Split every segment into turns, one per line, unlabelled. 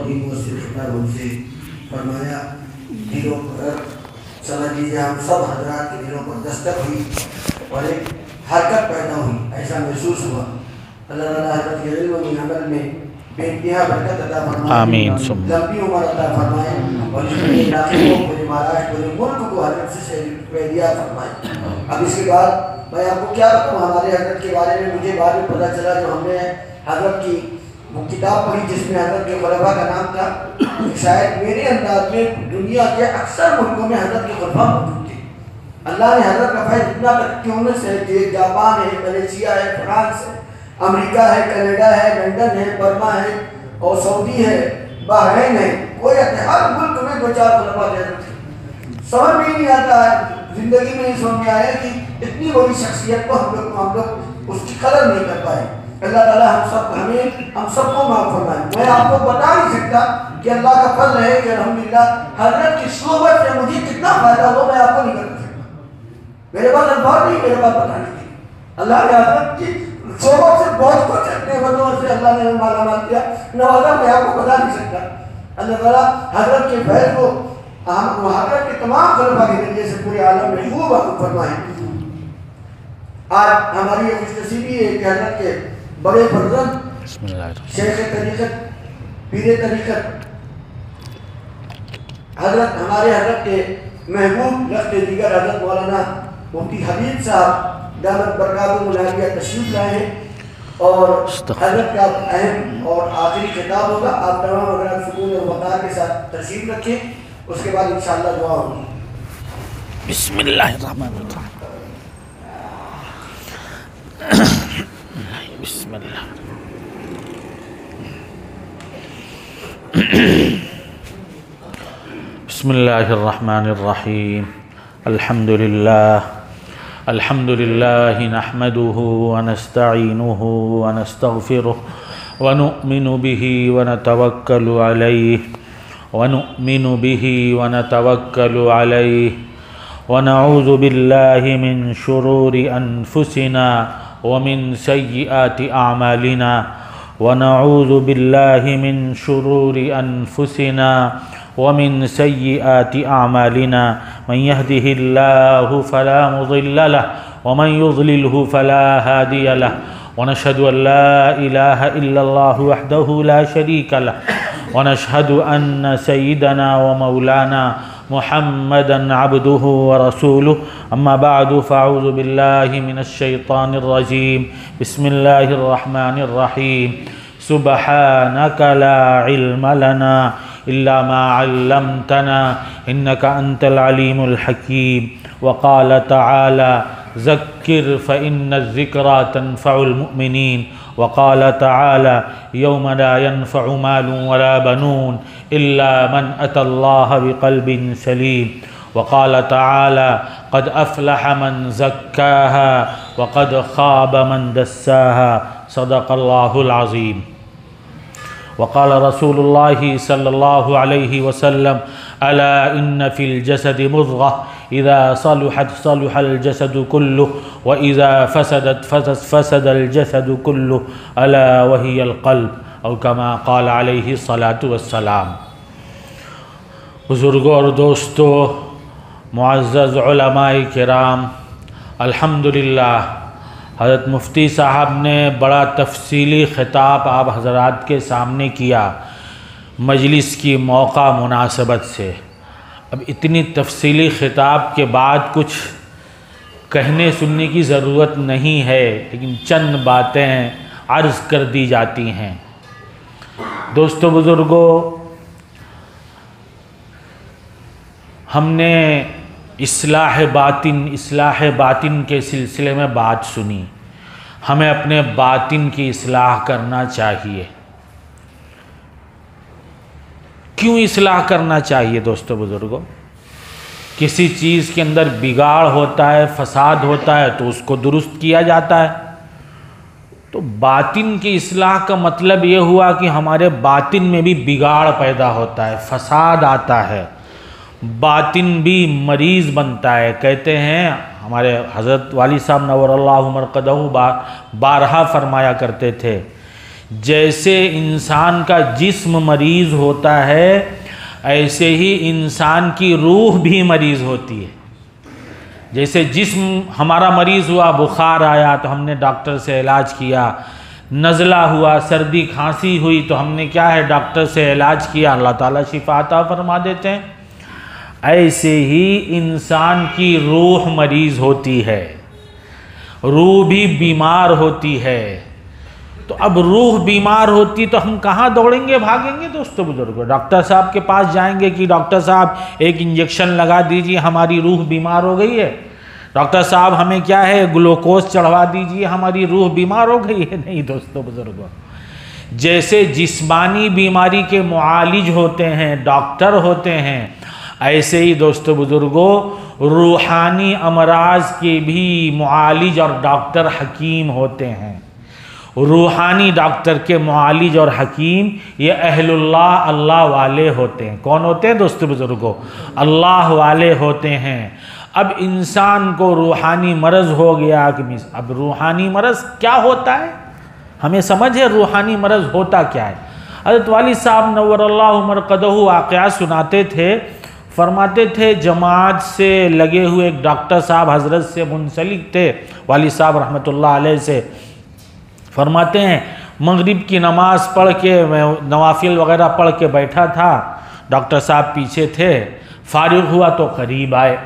तौहीमों से खिताब उनसे फरमाया। दिलों पर समझ लीजिए हम सब हजरात के दिलों पर दस्तक हुई और एक हरकत पैदा हुई, ऐसा महसूस हुआ। अल्लाह ताला हज़रत के इल्म और अमल में बेइंतहा बरकत अता फरमाए,
आमीन।
लंबी उम्र अता फरमाए और इस पूरे इलाके को, पूरे महाराष्ट्र, पूरे मुल्क को हजरत से फैदिया फरमाए। अब इसके बाद मैं आपको क्या बताऊँ हमारे हजरत के बारे में। मुझे बाद में पता चला जो हमने हजरत की वो किताब पढ़ी जिसमें हजरत के खुलफा का नाम था, शायद मेरे अंदाज में दुनिया के अक्सर मुल्कों में हजरत के खुलफा मौजूद थे। अल्लाह ने हजरत का फैज़ इतना क्यों से, जापान है, मलेशिया है, फ्रांस है, अमेरिका है, कनाडा है, लंदन है, बर्मा है और सऊदी है, बहरीन है, कोई हर मुल्क में 2-4 खुलफा थे। समझ में ही नहीं आता है, जिंदगी में नहीं समझ में आया कि इतनी बड़ी शख्सियत को हम लोग उसकी कदर नहीं कर पाए। अल्लाह ताला हम सबको माफ़ फरमाए। मैं आपको बता नहीं सकता कि अल्लाह का फज़ल है कि अल्हम्दुलिल्लाह हज़रत की सोहबत से मुझे कितना फ़ायदा हुआ, मैं आपको नहीं बता सकता। मेरे पास अल्फाज़ नहीं, मेरे पास बताने के। अल्लाह ने हज़रत की सोहबत से बहुत कुछ अपने बदौलत से अल्लाह ने मालामाल किया, नवाज़ा, मैं आपको बता नहीं सकता। अल्लाह ताला हज़रत के फैज़ को हज़रत के तमाम खुलफा के नतीजे से पूरे आलम में खूब आपको फरमाए। आज हमारी ये खुशनसीबी है कि हज़रत के बड़े फर्जंद शेख तरीक़त, पीर तरीक़त हज़रत हमारे हज़रत के महबूब रफ्त दीगर हज़रत मौलाना मुफ्ती हबीब साहब दामत बरकातुहुल आलिया तशरीफ़ लाए हैं और हज़रत का अहम और आखिरी खिताब होगा। आप तमाम अगर सुकून और वक़ार के साथ तशरीफ़ रखें, उसके बाद इंशाअल्लाह दुआ होगी।
बिस्मिल्लाहिर्रहमानिर्रहीम। बिस्मिल्लाह। बिस्मिल्लाहिर्रहमानिर्रहीम। अल्हम्दुलिल्लाह नहमदुहु व नस्तईनुहु व नस्तगफिरुहु व नु'मिनु बिही व नतवक्कलु अलैहि व नऊज़ु बिल्लाहि मिन शुरूरि अनफुसिना व मिन सय्यिआति अअमालिना व नऊज़ु बिल्लाहि मिन शुरूरि अनफुसिना व मिन सय्यिआति अअमालिना मन यहदिहिल्लाहु फला मुज़िल्ल लहु व मन युज़लिलहु फला हादिय लहु व नशहदु अन ला इलाहा इल्लल्लाहु वहदहु ला शरीका लहु व नशहदु अन्न सय्यिदना व मौलाना मुहम्मदन अब्दुहु व रसूलुहु अम्मा बअदु फ़अऊज़ु बिल्लाहि मिनश शैतानिर रजीम। बिस्मिल्लाहिर रहमानिर रहीम। सुब्हानका ला इल्म लना इल्ला मा अल्लमतना इन्नका अंतल अलीमुल हकीम। व क़ाल तआला ज़क्किर फ़इन्नज़्ज़िक्रा तनफ़उल मुमिनीन। व क़ाल तआला यौम ला यनफ़उ मालुन वला बनून इल्ला मन अतल्लाह बिक़ल्बिन सलीम। व क़ाल तआला क़द अफ़लह मन ज़क्काहा व क़द ख़ाब मन दस्साहा। सदक़ल्लाहुल अज़ीम। वक़ाल रसूलुल्लाहि सल्लल्लाहु अलैहि वसल्लम अला इन्न फिल जसदि मुज़ग़ह इज़ा सलुहत सलुहल जसदु कुल्लुहु व इज़ा फसदत फसदल जसदु कुल्लुहु अला वहियल क़ल्ब औ कमा क़ाल अलैहि सलातु वस्सलाम। बुज़ुर्गों और दोस्तों, मुअज़्ज़ज़ उलमाए किराम, अल्हम्दुलिल्लाह हज़रत मुफ्ती साहब ने बड़ा तफसीली ख़िताब आप हज़रात के सामने किया मजलिस की मौका मुनासबत से। अब इतनी तफसीली ख़िताब के बाद कुछ कहने सुनने की ज़रूरत नहीं है, लेकिन चंद बातें अर्ज़ कर दी जाती हैं। दोस्तों बुज़ुर्गों, हमने इस्लाह बातिन के सिलसिले में बात सुनी। हमें अपने बातिन की इस्लाह करना चाहिए। क्यों इस्लाह करना चाहिए दोस्तों बुज़ुर्गों? किसी चीज़ के अंदर बिगाड़ होता है, फसाद होता है तो उसको दुरुस्त किया जाता है। तो बातिन की इस्लाह का मतलब ये हुआ कि हमारे बातिन में भी बिगाड़ पैदा होता है, फसाद आता है, बातिन भी मरीज़ बनता है। कहते हैं हमारे हज़रत वाली साहब नव्वरल्लाहु मरक़दहु बारहा फरमाया करते थे जैसे इंसान का जिस्म मरीज़ होता है, ऐसे ही इंसान की रूह भी मरीज़ होती है। जैसे जिस्म हमारा मरीज़ हुआ, बुखार आया तो हमने डॉक्टर से इलाज किया, नज़ला हुआ, सर्दी खांसी हुई तो हमने क्या है, डॉक्टर से इलाज किया, अल्लाह ताला शिफा अता फरमा देते हैं। ऐसे ही इंसान की रूह मरीज़ होती है, रूह भी बीमार होती है। तो अब रूह बीमार होती तो हम कहाँ दौड़ेंगे भागेंगे दोस्तों बुजुर्गों? डॉक्टर साहब के पास जाएंगे कि डॉक्टर साहब एक इंजेक्शन लगा दीजिए, हमारी रूह बीमार हो गई है। डॉक्टर साहब हमें क्या है, ग्लूकोज चढ़वा दीजिए, हमारी रूह बीमार हो गई है। नहीं दोस्तों बुजुर्गों, जैसे जिस्मानी बीमारी के मुआलिज होते हैं, डॉक्टर होते हैं, ऐसे ही दोस्तों बुजुर्गों रूहानी अमराज के भी मुआलिज और डॉक्टर हकीम होते हैं। रूहानी डॉक्टर के मुआलिज और हकीम ये अहलुल्लाह, अल्लाह वाले होते हैं। कौन होते हैं दोस्तों बुजुर्गों? अल्लाह वाले होते हैं। अब इंसान को रूहानी मरज़ हो गया कि अब रूहानी मरज़ क्या होता है, हमें समझ है रूहानी मरज़ होता क्या है। हज़रत वाली साहब नव्वरल्लाहु मरक़दहु वाक़या सुनाते थे, फरमाते थे जमात से लगे हुए एक डॉक्टर साहब हज़रत से मुंसलिक थे, वाली साहब रहमतुल्लाह अलैह से। फरमाते हैं मगरिब की नमाज़ पढ़ के, मैं नवाफिल वग़ैरह पढ़ के बैठा था, डॉक्टर साहब पीछे थे, फारिग हुआ तो करीब आए।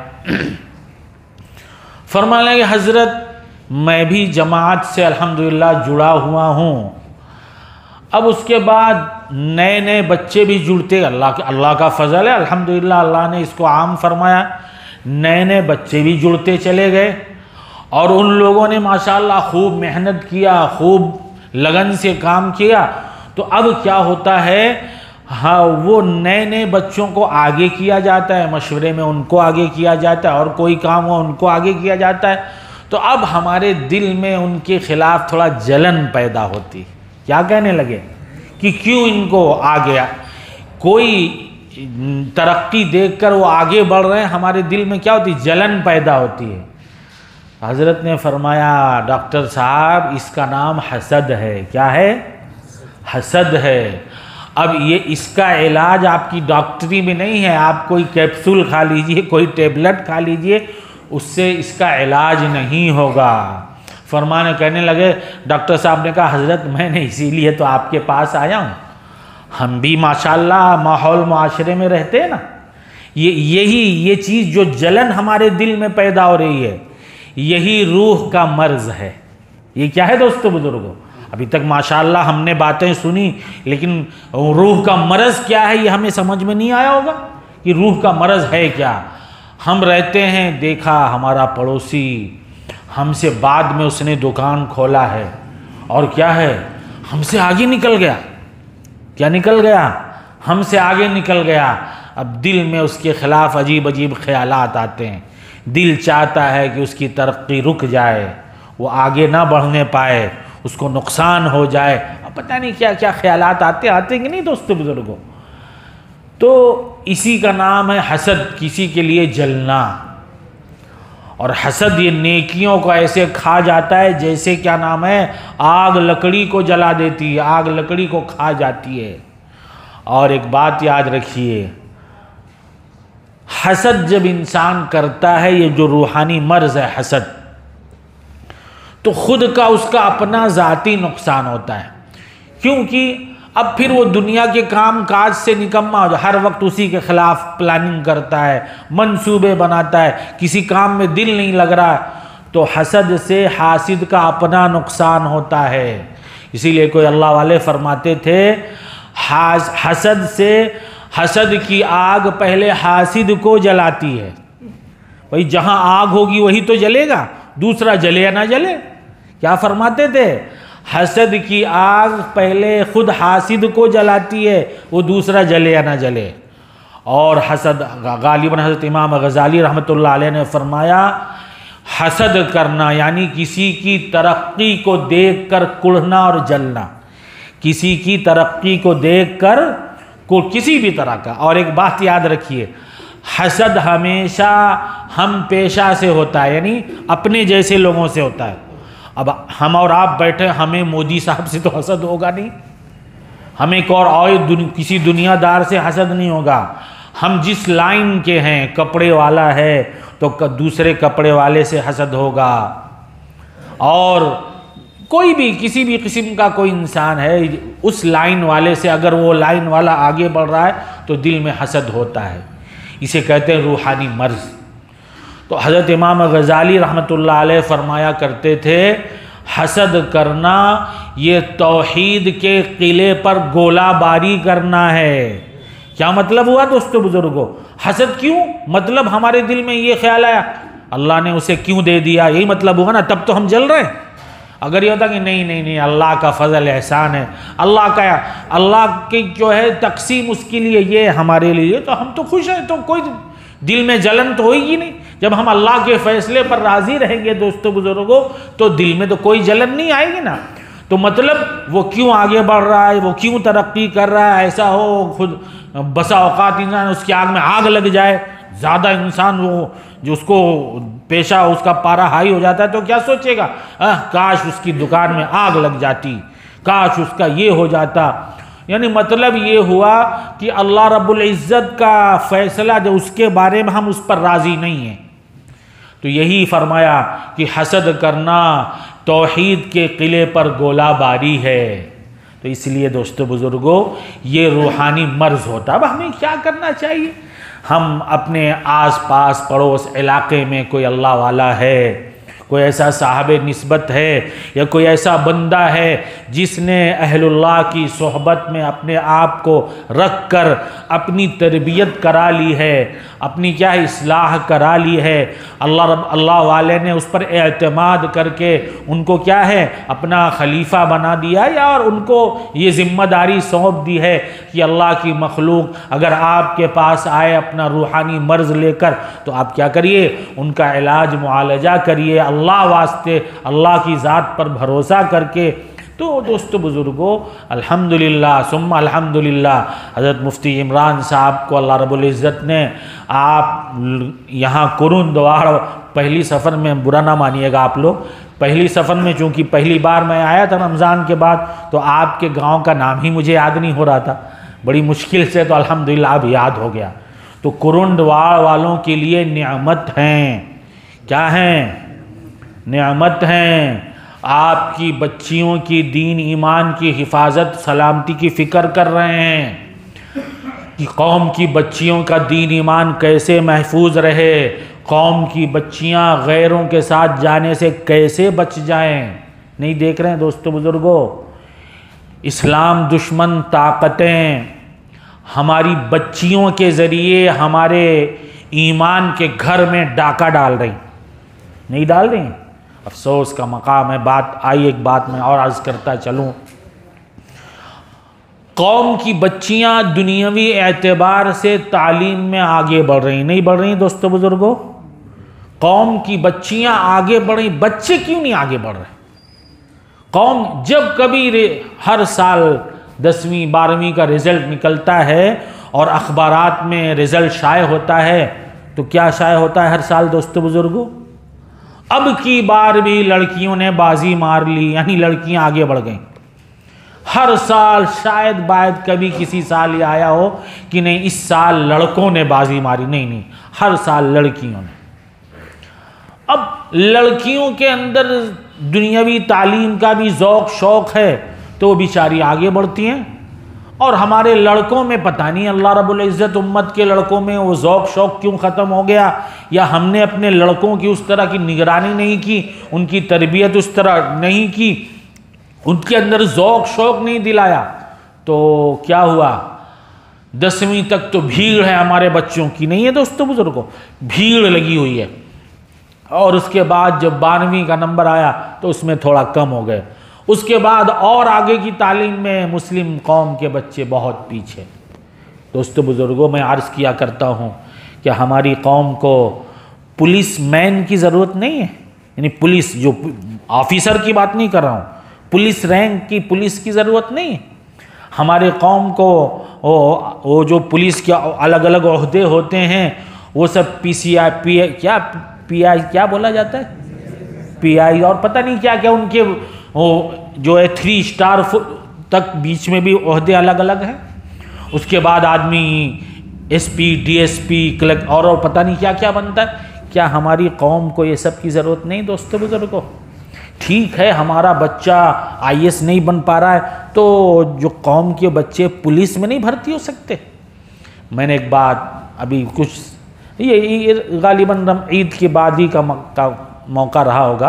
फरमाने लगे हज़रत मैं भी जमात से अल्हम्दुलिल्लाह जुड़ा हुआ हूँ। अब उसके बाद नए नए बच्चे भी जुड़ते, अल्लाह का फ़ज़ल है अल्हम्दुलिल्लाह, अल्लाह ने इसको आम फरमाया, नए नए बच्चे भी जुड़ते चले गए और उन लोगों ने माशाअल्लाह खूब मेहनत किया, खूब लगन से काम किया। तो अब क्या होता है, हाँ वो नए नए बच्चों को आगे किया जाता है, मशवरे में उनको आगे किया जाता है, और कोई काम हो उनको आगे किया जाता है। तो अब हमारे दिल में उनके ख़िलाफ़ थोड़ा जलन पैदा होती, क्या कहने लगे कि क्यों इनको आ गया, कोई तरक्की देखकर वो आगे बढ़ रहे हैं, हमारे दिल में क्या होती, जलन पैदा होती है। हज़रत ने फरमाया डॉक्टर साहब इसका नाम हसद है। क्या है? हसद है। अब ये इसका इलाज आपकी डॉक्टरी में नहीं है, आप कोई कैप्सूल खा लीजिए, कोई टेबलेट खा लीजिए, उससे इसका इलाज नहीं होगा। फरमाने कहने लगे, डॉक्टर साहब ने कहा हज़रत मैंने इसीलिए तो आपके पास आया हूँ, हम भी माशाल्लाह माहौल मुआशरे में रहते हैं ना, ये चीज़ जो जलन हमारे दिल में पैदा हो रही है, यही रूह का मर्ज़ है। ये क्या है दोस्तों बुजुर्गों? अभी तक माशाअल्लाह हमने बातें सुनी, लेकिन रूह का मरज़ क्या है ये हमें समझ में नहीं आया होगा कि रूह का मरज़ है क्या। हम रहते हैं, देखा हमारा पड़ोसी हमसे बाद में उसने दुकान खोला है और क्या है, हमसे आगे निकल गया। क्या निकल गया? हमसे आगे निकल गया। अब दिल में उसके ख़िलाफ़ अजीब अजीब ख़यालात आते हैं, दिल चाहता है कि उसकी तरक्की रुक जाए, वो आगे ना बढ़ने पाए, उसको नुकसान हो जाए। अब पता नहीं क्या क्या ख्यालात आते कि नहीं दोस्तों बुजुर्गों। तो इसी का नाम है हसद, किसी के लिए जलना। और हसद ये नेकियों को ऐसे खा जाता है जैसे क्या नाम है, आग लकड़ी को जला देती है, आग लकड़ी को खा जाती है। और एक बात याद रखिए, हसद जब इंसान करता है, ये जो रूहानी मर्ज़ है हसद, तो खुद का उसका अपना ज़ाती नुकसान होता है। क्योंकि अब फिर वो दुनिया के काम काज से निकम्मा हो जाए, हर वक्त उसी के ख़िलाफ़ प्लानिंग करता है, मंसूबे बनाता है, किसी काम में दिल नहीं लग रहा, तो हसद से हासिद का अपना नुकसान होता है। इसीलिए कोई अल्लाह वाले फरमाते थे, हसद से, हसद की आग पहले हासिद को जलाती है। भाई जहाँ आग होगी वही तो जलेगा, दूसरा जले या ना जले। क्या फरमाते थे? हसद की आग पहले खुद हासिद को जलाती है, वो दूसरा जले या ना जले। और हसद, गालिबन हज़रत इमाम गज़ाली रहमतुल्लाह अलैह ने फरमाया, हसद करना यानी किसी की तरक्की को देखकर कुढ़ना और जलना, किसी की तरक्की को देखकर किसी भी तरह का। और एक बात याद रखिए, हसद हमेशा हम पेशा से होता है, यानी अपने जैसे लोगों से होता है। अब हम और आप बैठे, हमें मोदी साहब से तो हसद होगा नहीं, हमें और किसी दुनियादार से हसद नहीं होगा। हम जिस लाइन के हैं, कपड़े वाला है तो दूसरे कपड़े वाले से हसद होगा, और कोई भी किसी भी किस्म का कोई इंसान है, उस लाइन वाले से अगर वो लाइन वाला आगे बढ़ रहा है तो दिल में हसद होता है। इसे कहते हैं रूहानी मर्ज। तो हज़रत इमाम गज़ाली रहमतुल्लाह अलैह फरमाया करते थे, हसद करना ये तौहीद के किले पर गोलाबारी करना है। क्या मतलब हुआ दोस्तों बुजुर्गों? हसद क्यों? मतलब हमारे दिल में ये ख्याल आया अल्लाह ने उसे क्यों दे दिया, यही मतलब हुआ ना, तब तो हम जल रहे हैं। अगर ये होता कि नहीं नहीं नहीं अल्लाह का फजल एहसान है, अल्लाह की जो है तकसीम उसके लिए, ये हमारे लिए, तो हम तो खुश हैं, तो कोई दिल में जलन तो होगी नहीं। जब हम अल्लाह के फैसले पर राजी रहेंगे दोस्तों बुजुर्गों, तो दिल में तो कोई जलन नहीं आएगी ना। तो मतलब वो क्यों आगे बढ़ रहा है, वो क्यों तरक्की कर रहा है, ऐसा हो खुद बसा औकात इंसान उसकी आग में आग लग जाए, ज़्यादा इंसान वो जो उसको पेशा उसका पारा हाई हो जाता है तो क्या सोचेगा, काश उसकी दुकान में आग लग जाती, काश उसका ये हो जाता। यानी मतलब ये हुआ कि अल्लाह रब्बुल इज़्ज़त का फैसला जो उसके बारे में हम उस पर राज़ी नहीं हैं। तो यही फरमाया कि हसद करना तौहीद के किले पर गोलाबारी है। तो इसलिए दोस्तों बुजुर्गों ये रूहानी मर्ज होता। अब हमें क्या करना चाहिए? हम अपने आस पास पड़ोस इलाके में कोई अल्लाह वाला है, कोई ऐसा साहब निस्बत है या कोई ऐसा बंदा है जिसने अहलुल्लाह की सोहबत में अपने आप को रख कर अपनी तरबियत करा ली है, अपनी क्या इस्लाह करा ली है, अल्लाह वाले ने उस पर एतमाद करके उनको क्या है अपना खलीफा बना दिया, या और उनको ये ज़िम्मेदारी सौंप दी है कि अल्लाह की मखलूक अगर आपके पास आए अपना रूहानी मर्ज़ लेकर तो आप क्या करिए, उनका इलाज मुआलजा करिए अल्लाह वास्ते, अल्लाह की ज़ात पर भरोसा करके। तो दोस्तों बुज़ुर्गों अल्हम्दुलिल्लाह सुम्मा अल्हम्दुलिल्लाह हज़रत मुफ्ती इमरान साहब को अल्लाह रब्बुल इज़्ज़त ने आप यहाँ कुरुंदवाड़ पहली सफ़र में, बुरा ना मानिएगा आप लोग, पहली सफ़र में चूँकि पहली बार मैं आया था रमज़ान के बाद, तो आपके गांव का नाम ही मुझे याद नहीं हो रहा था, बड़ी मुश्किल से तो अल्हम्दुलिल्लाह अब याद हो गया। तो कुरुंदवाड़ वालों के लिए नियामत हैं, क्या हैं? नियामत हैं। आपकी बच्चियों की दीन ईमान की हिफाजत सलामती की फ़िक्र कर रहे हैं कि कौम की बच्चियों का दीन ईमान कैसे महफूज रहे, कौम की बच्चियां गैरों के साथ जाने से कैसे बच जाएं। नहीं देख रहे हैं दोस्तों बुजुर्गों, इस्लाम दुश्मन ताकतें हमारी बच्चियों के ज़रिए हमारे ईमान के घर में डाका डाल रही, नहीं डाल रही। अफसोस का मकाम है। बात आई, एक बात मैं और अर्ज़ करता चलूँ, कौम की बच्चियां दुनियावी एतबार से तालीम में आगे बढ़ रही, नहीं बढ़ रही दोस्तों बुजुर्गों? कौम की बच्चियां आगे बढ़ रही, बच्चे क्यों नहीं आगे बढ़ रहे? कौम जब कभी हर साल 10वीं 12वीं का रिज़ल्ट निकलता है और अखबारात में रिज़ल्ट शाये होता है, तो क्या शाये होता है हर साल दोस्तों बुजुर्गों? अब की बार भी लड़कियों ने बाजी मार ली, यानी लड़कियां आगे बढ़ गईं। हर साल शायद बायद कभी किसी साल ये आया हो कि नहीं इस साल लड़कों ने बाजी मारी, नहीं नहीं, हर साल लड़कियों ने। अब लड़कियों के अंदर दुनियावी तालीम का भी ज़ौक़ शौक़ है तो वो बेचारी आगे बढ़ती हैं, और हमारे लड़कों में पता नहीं अल्लाह रब्बुल इज़्ज़त उम्मत के लड़कों में वो ज़ौक़ शौक़ क्यों ख़त्म हो गया, या हमने अपने लड़कों की उस तरह की निगरानी नहीं की, उनकी तरबियत उस तरह नहीं की, उनके अंदर ज़ौक़ शौक़ नहीं दिलाया। तो क्या हुआ, 10वीं तक तो भीड़ है हमारे बच्चों की, नहीं है दोस्तों बुजुर्गों, भीड़ लगी हुई है, और उसके बाद जब 12वीं का नंबर आया तो उसमें थोड़ा कम हो गए। उसके बाद और आगे की तालीम में मुस्लिम कौम के बच्चे बहुत पीछे। दोस्तों बुजुर्गों मैं अर्ज़ किया करता हूँ कि हमारी कौम को पुलिस मैन की ज़रूरत नहीं है, यानी पुलिस जो ऑफिसर की बात नहीं कर रहा हूँ, पुलिस रैंक की पुलिस की ज़रूरत नहीं है। हमारे कौम को वो जो पुलिस के अलग अलग ओहदे होते हैं वो सब PCI क्या बोला जाता है, FBI और पता नहीं क्या क्या उनके वो जो है 3 स्टार तक बीच में भी ओहदे अलग अलग हैं। उसके बाद आदमी SP DSP कलेक्ट और पता नहीं क्या क्या बनता है। क्या हमारी कौम को ये सब की ज़रूरत नहीं दोस्तों बुजुर्गों? ठीक है ये बच्चा IAS नहीं बन पा रहा है तो जो कौम के बच्चे पुलिस में नहीं भर्ती हो सकते? मैंने एक बात अभी कुछ ये गालिबन ईद के बाद ही का मौका रहा होगा,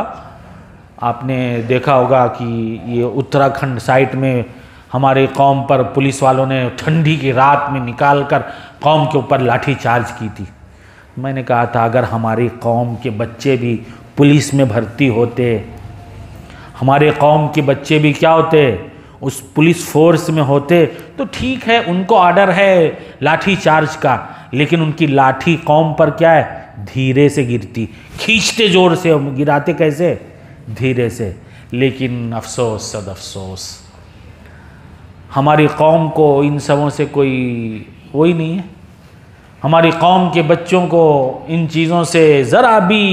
आपने देखा होगा कि ये उत्तराखंड साइड में हमारे कौम पर पुलिस वालों ने ठंडी की रात में निकाल कर कौम के ऊपर लाठी चार्ज की थी। मैंने कहा था अगर हमारी कौम के बच्चे भी पुलिस में भर्ती होते, हमारे कौम के बच्चे भी क्या होते उस पुलिस फोर्स में होते तो ठीक है, उनको ऑर्डर है लाठी चार्ज का, लेकिन उनकी लाठी कौम पर क्या है धीरे से गिरती, खींचते जोर से, गिराते कैसे धीरे से। लेकिन अफसोस सद अफसोस हमारी कौम को इन सबों से कोई वही नहीं है। हमारी कौम के बच्चों को इन चीज़ों से ज़रा भी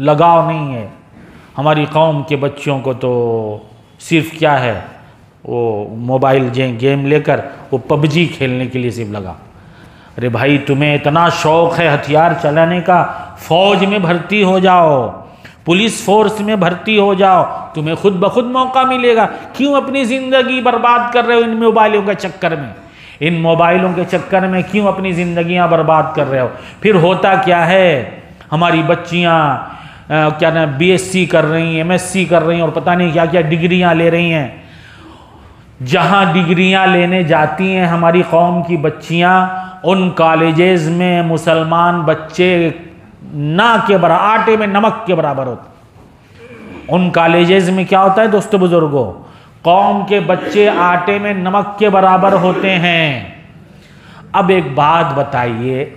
लगाव नहीं है। हमारी कौम के बच्चों को तो सिर्फ क्या है वो मोबाइल गेम लेकर वो PUBG खेलने के लिए सिर्फ लगा। अरे भाई तुम्हें इतना शौक़ है हथियार चलाने का, फ़ौज में भर्ती हो जाओ, पुलिस फोर्स में भर्ती हो जाओ, तुम्हें खुद ब खुद मौका मिलेगा। क्यों अपनी ज़िंदगी बर्बाद कर रहे हो इन मोबाइलों के चक्कर में? इन मोबाइलों के चक्कर में क्यों अपनी ज़िंदगियां बर्बाद कर रहे हो? फिर होता क्या है, हमारी बच्चियां क्या ना BSc कर रही हैं, MSc कर रही हैं और पता नहीं क्या क्या डिग्रियां ले रही हैं। जहां डिग्रियां लेने जाती हैं हमारी कौम की बच्चियां, उन कॉलेजेस में मुसलमान बच्चे ना के बराबर, आटे में नमक के बराबर होते। उन कॉलेजेस में क्या होता है दोस्तों बुजुर्गों, कौम के बच्चे आटे में नमक के बराबर होते हैं। अब एक बात बताइए,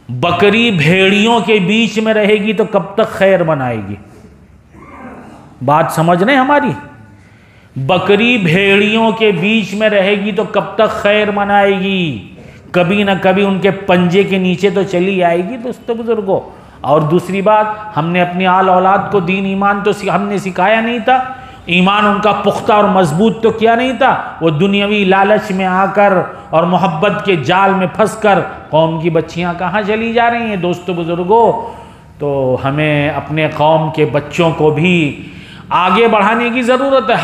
बकरी भेड़ियों के बीच में रहेगी तो कब तक खैर बनाएगी? बात समझ रहे हमारी? बकरी भेड़ियों के बीच में रहेगी तो कब तक खैर मनाएगी? कभी ना कभी उनके पंजे के नीचे तो चली आएगी दोस्तों बुजुर्गों। और दूसरी बात, हमने अपनी आल औलाद को दीन ईमान तो हमने सिखाया नहीं था, ईमान उनका पुख्ता और मजबूत तो किया नहीं था। वो दुनियावी लालच में आकर और मोहब्बत के जाल में फंसकर कौम की बच्चियां कहाँ चली जा रही हैं दोस्तों बुजुर्गों। तो हमें अपने कौम के बच्चों को भी आगे बढ़ाने की ज़रूरत है,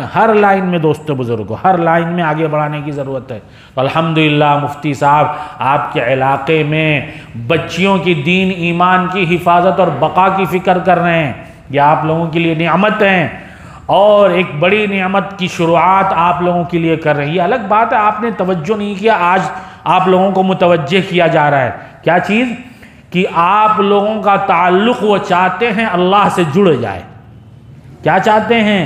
हर लाइन में दोस्तों बुजुर्गों, हर लाइन में आगे बढ़ाने की ज़रूरत है। तो अल्हम्दुलिल्लाह मुफ्ती साहब आपके इलाके में बच्चियों की दीन ईमान की हिफाजत और बका की फ़िक्र कर रहे हैं। ये आप लोगों के लिए नियामत हैं और एक बड़ी नियामत की शुरुआत आप लोगों के लिए कर रही है। ये अलग बात है आपने तवज्जो नहीं किया, आज आप लोगों को मुतवज्जे किया जा रहा है। क्या चीज़? कि आप लोगों का ताल्लुक़ वो चाहते हैं अल्लाह से जुड़ जाए। क्या चाहते हैं?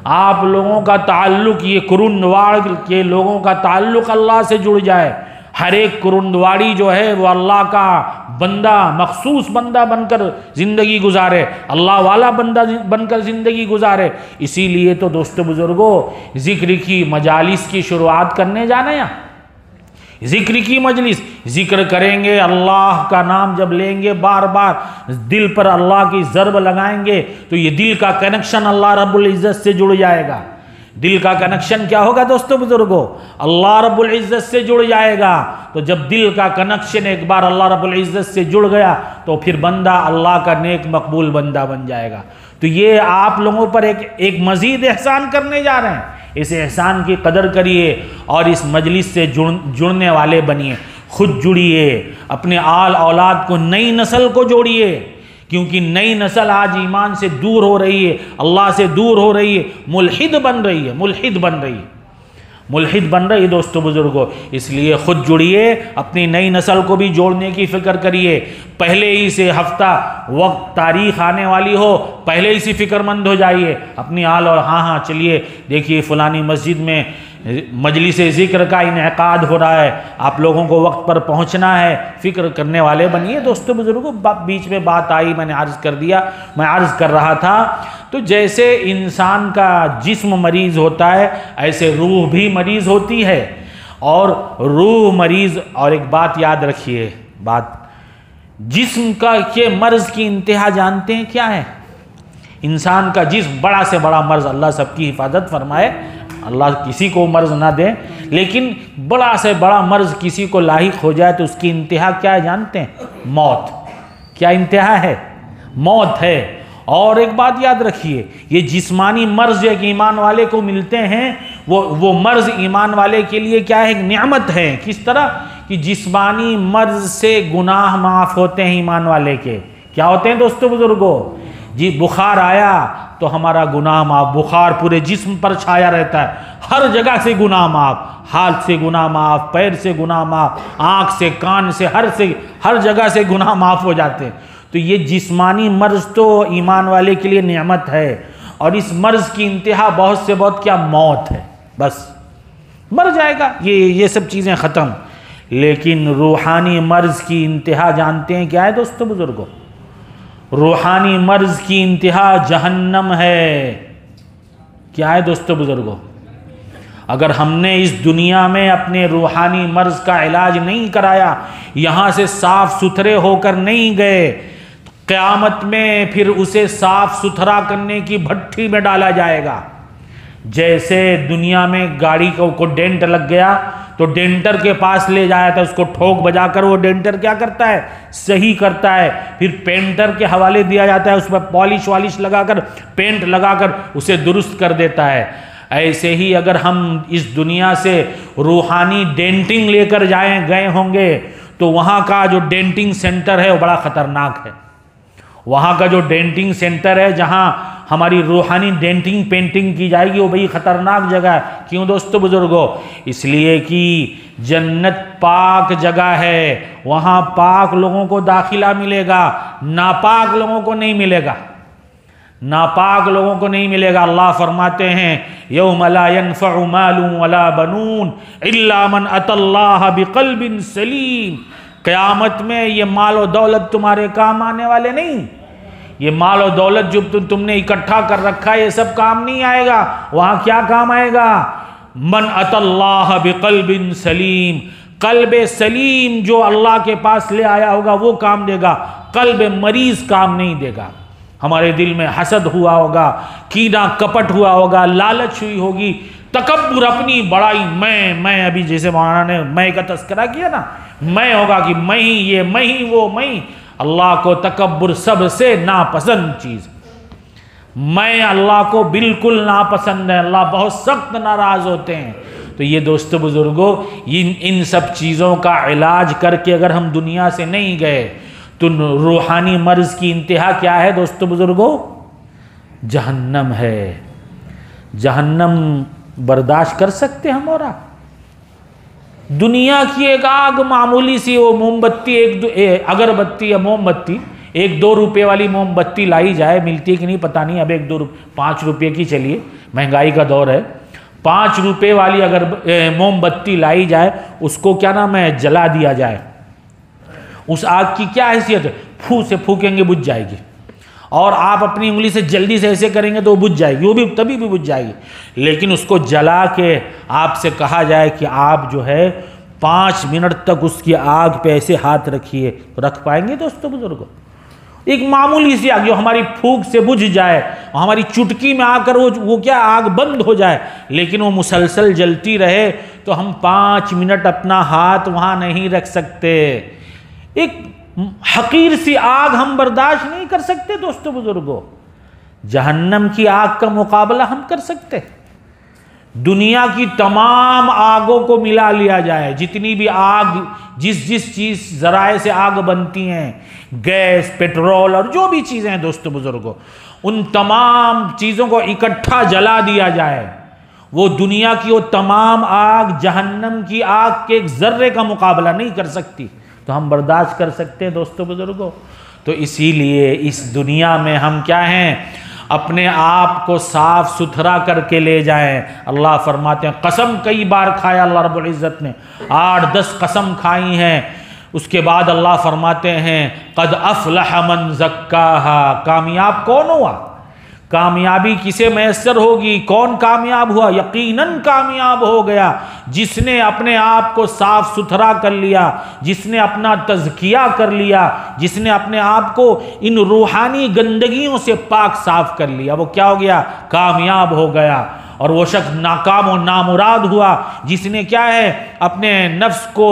आप लोगों का ताल्लुक़, ये कुरुंदवाड़ के लोगों का ताल्लुक़ अल्लाह से जुड़ जाए। हर एक कुरुंदवाड़ी जो है वो अल्लाह का बंदा, मखसूस बंदा बनकर ज़िंदगी गुजारे, अल्लाह वाला बंदा बनकर ज़िंदगी गुजारे। इसीलिए तो दोस्तों बुजुर्गों ज़िक्र की मजालिस की शुरुआत करने जाना। यहाँ ज़िक्र की मजलिस, ज़िक्र करेंगे, अल्लाह का नाम जब लेंगे, बार बार दिल पर अल्लाह की ज़रब लगाएंगे तो ये दिल का कनेक्शन अल्लाह रब्बुल इज़्ज़त से जुड़ जाएगा। दिल का कनेक्शन क्या होगा दोस्तों बुजुर्गों? अल्लाह रब्बुल इज़्ज़त से जुड़ जाएगा। तो जब दिल का कनेक्शन एक बार अल्लाह रब्बुल इज़्ज़त से जुड़ गया तो फिर बंदा अल्लाह का नेक मकबूल बंदा बन जाएगा। तो ये आप लोगों पर एक मज़ीद एहसान करने जा रहे हैं। इस एहसान की कदर करिए और इस मजलिस से जुड़ने वाले बनिए। खुद जुड़िए, अपने आल औलाद को, नई नस्ल को जोड़िए, क्योंकि नई नस्ल आज ईमान से दूर हो रही है, अल्लाह से दूर हो रही है, मुल्हिद बन रही है, मुल्हिद बन रही है दोस्तों बुजुर्गों। इसलिए खुद जुड़िए, अपनी नई नस्ल को भी जोड़ने की फ़िक्र करिए। पहले ही से हफ्ता वक्त तारीख आने वाली हो, पहले ही से फ़िक्रमंद हो जाइए अपनी आल। और हाँ चलिए देखिए फ़लानी मस्जिद में मजलिस ज़िक्र का इनेकाद हो रहा है, आप लोगों को वक्त पर पहुंचना है, फ़िक्र करने वाले बनिए दोस्तों बुजुर्गों। बीच में बात आई, मैंने अर्ज़ कर दिया, मैं अर्ज़ कर रहा था तो जैसे इंसान का जिस्म मरीज़ होता है ऐसे रूह भी मरीज़ होती है। और रूह मरीज़, और एक बात याद रखिए, बात जिस्म का के मर्ज की इंतहा जानते हैं क्या है? इंसान का जिस्म बड़ा से बड़ा मर्ज, अल्लाह सबकी हिफाजत फरमाए, अल्लाह किसी को मर्ज ना दे, लेकिन बड़ा से बड़ा मर्ज किसी को लाहिक हो जाए तो उसकी इंतहा क्या है जानते हैं? मौत। क्या इंतहा है? मौत है। और एक बात याद रखिए, ये जिस्मानी मर्ज एक ईमान वाले को मिलते हैं, वो मर्ज ईमान वाले के लिए क्या है? एक नियामत है। किस तरह कि जिस्मानी मर्ज से गुनाह माफ होते हैं ईमान वाले के। क्या होते हैं दोस्तों बुजुर्गों? जी बुखार आया तो हमारा गुनाह माफ, बुखार पूरे जिस्म पर छाया रहता है, हर जगह से गुनाह माफ, हाथ से गुनाह माफ, पैर से गुनाह माफ, आँख से, कान से, हर जगह से गुनाह माफ हो जाते हैं। तो ये जिस्मानी मर्ज तो ईमान वाले के लिए नेमत है, और इस मर्ज की इंतहा बहुत से बहुत क्या? मौत है। बस मर जाएगा, ये सब चीज़ें ख़त्म। लेकिन रूहानी मर्ज की इंतहा जानते हैं क्या है दोस्तों बुजुर्गों? रूहानी मर्ज की इंतहा जहन्नम है। क्या है दोस्तों बुजुर्गों? अगर हमने इस दुनिया में अपने रूहानी मर्ज का इलाज नहीं कराया, यहाँ से साफ सुथरे होकर नहीं गए, तो क़यामत में फिर उसे साफ सुथरा करने की भट्ठी में डाला जाएगा। जैसे दुनिया में गाड़ी को डेंट लग गया तो डेंटर के पास ले जाया था, उसको ठोक बजाकर वो डेंटर क्या करता है? सही करता है। फिर पेंटर के हवाले दिया जाता है, उस पर पॉलिश वालिश लगाकर, पेंट लगाकर उसे दुरुस्त कर देता है। ऐसे ही अगर हम इस दुनिया से रूहानी डेंटिंग लेकर गए होंगे तो वहाँ का जो डेंटिंग सेंटर है वो बड़ा ख़तरनाक है। वहाँ का जो डेंटिंग सेंटर है जहाँ हमारी रूहानी डेंटिंग पेंटिंग की जाएगी, वो बड़ी ख़तरनाक जगह है। क्यों दोस्तों बुजुर्गों? इसलिए कि जन्नत पाक जगह है, वहाँ पाक लोगों को दाखिला मिलेगा, नापाक लोगों को नहीं मिलेगा। नापाक लोगों को नहीं मिलेगा। अल्लाह फरमाते हैं यौम ला यनफ़उ मालुन वला बनून इल्ला मन अतल्लाह बिक़ल्बिन सलीम। क़यामत में ये माल और दौलत तुम्हारे काम आने वाले नहीं। ये माल और दौलत जो तुमने इकट्ठा कर रखा है ये सब काम नहीं आएगा। वहाँ क्या काम आएगा? मन अतल्लाह बिक़ल्बिन सलीम। कल्ब सलीम जो अल्लाह के पास ले आया होगा वो काम देगा, कल्ब मरीज काम नहीं देगा। हमारे दिल में हसद हुआ होगा, कीना कपट हुआ होगा, लालच हुई होगी, तकब्बुर, अपनी बड़ाई, मैं अभी जैसे मौलाना ने मैं का तस्करा किया ना, मैं होगा कि मैं ही ये, मैं ही वो, मैं। अल्लाह को तकब्बुर सबसे नापसंद चीज़। मैं अल्लाह को बिल्कुल नापसंद है, अल्लाह बहुत सख्त नाराज़ होते हैं। तो ये दोस्तों बुजुर्गों, इन सब चीज़ों का इलाज करके अगर हम दुनिया से नहीं गए तो रूहानी मर्ज की इंतहा क्या है दोस्तों बुजुर्गों? जहन्नम है। जहन्नम बर्दाश्त कर सकते हम और आप? दुनिया की एक आग मामूली सी, वो मोमबत्ती, अगरबत्ती या मोमबत्ती, 1-2 रुपये वाली मोमबत्ती लाई जाए, मिलती है कि नहीं पता नहीं, अब 1-2 5 रुपये की चलिए, महंगाई का दौर है, 5 रुपये वाली अगर मोमबत्ती लाई जाए, उसको क्या नाम है, जला दिया जाए, उस आग की क्या हैसियत है? फू से फूकेंगे बुझ जाएगी, और आप अपनी उंगली से जल्दी से ऐसे करेंगे तो वो बुझ जाएगी, वो भी तभी भी बुझ जाएगी। लेकिन उसको जला के आपसे कहा जाए कि आप जो है 5 मिनट तक उसकी आग पे ऐसे हाथ रखिए, तो रख पाएंगे दोस्तों बुजुर्गों? एक मामूली सी आग जो हमारी फूंक से बुझ जाए, हमारी चुटकी में आकर वो क्या आग बंद हो जाए, लेकिन वो मुसलसल जलती रहे, तो हम 5 मिनट अपना हाथ वहाँ नहीं रख सकते। एक हकीर सी आग हम बर्दाश्त नहीं कर सकते दोस्तों बुजुर्गों। जहन्नम की आग का मुकाबला हम कर सकते? दुनिया की तमाम आगों को मिला लिया जाए, जितनी भी आग, जिस चीज जराए से आग बनती हैं, गैस, पेट्रोल और जो भी चीजें हैं दोस्तों बुजुर्गों, उन तमाम चीजों को इकट्ठा जला दिया जाए, वो दुनिया की वो तमाम आग जहन्नम की आग के एक जर्रे का मुकाबला नहीं कर सकती। तो हम बर्दाश्त कर सकते हैं दोस्तों बुजुर्गों? तो इसीलिए इस दुनिया में हम क्या हैं, अपने आप को साफ सुथरा करके ले जाएं। अल्लाह फरमाते हैं, कसम कई बार खाया अल्लाह रब्बुल इज़्ज़त ने, 8-10 कसम खाई हैं। उसके बाद अल्लाह फरमाते हैं, क़द अफ़लह मन ज़क्काहा, कामयाब कौन हुआ? कामयाबी किसे मैसर होगी? कौन कामयाब हुआ? यकीनन कामयाब हो गया जिसने अपने आप को साफ सुथरा कर लिया, जिसने अपना तज़किया कर लिया, जिसने अपने आप को इन रूहानी गंदगियों से पाक साफ कर लिया। वो क्या हो गया? कामयाब हो गया। और वो शख्स नाकाम और नामुराद हुआ जिसने क्या है? अपने नफ्स को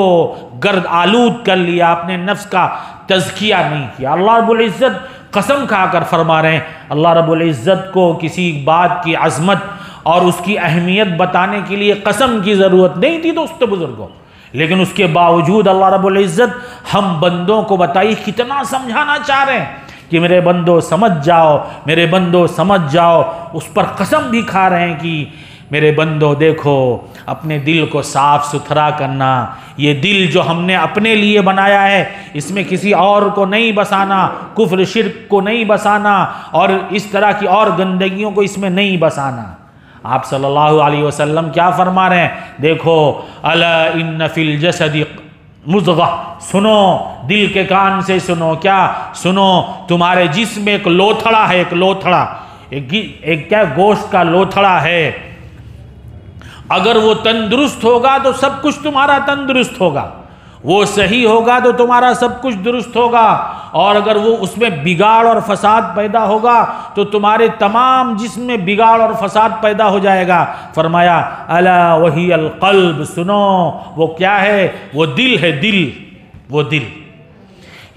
गर्द आलूद कर लिया, अपने नफ्स का तज़किया नहीं किया। अल्लाह रब्बुल इज़्ज़त कसम खाकर फरमा रहे हैं, अल्लाह रब्बुल इज़्ज़त को किसी बात की अज़मत और उसकी अहमियत बताने के लिए कसम की ज़रूरत नहीं थी दोस्तों बुज़ुर्गों, लेकिन उसके बावजूद अल्लाह रब्बुल इज़्ज़त हम बंदों को बताइए कितना समझाना चाह रहे हैं कि मेरे बंदो समझ जाओ, मेरे बंदो समझ जाओ। उस पर कसम भी खा रहे हैं कि मेरे बंदो देखो, अपने दिल को साफ सुथरा करना। ये दिल जो हमने अपने लिए बनाया है, इसमें किसी और को नहीं बसाना, कुफ्र शिर्क को नहीं बसाना और इस तरह की और गंदगियों को इसमें नहीं बसाना। आप सल्लल्लाहु अलैहि वसल्लम क्या फरमा रहे हैं? देखो, अला इन्न फिल जसदी मुज़ग़ह, सुनो, दिल के कान से सुनो। क्या सुनो? तुम्हारे जिस्म में एक लोथड़ा है, एक लोथड़ा, एक क्या गोश्त का लोथड़ा है। अगर वो तंदुरुस्त होगा तो सब कुछ तुम्हारा तंदुरुस्त होगा, वो सही होगा तो तुम्हारा सब कुछ दुरुस्त होगा, और अगर वो उसमें बिगाड़ और फसाद पैदा होगा तो तुम्हारे तमाम जिस्म में बिगाड़ और फसाद पैदा हो जाएगा। फरमाया अला वही अल क़ल्ब, सुनो वो क्या है? वो दिल है, दिल, वो दिल।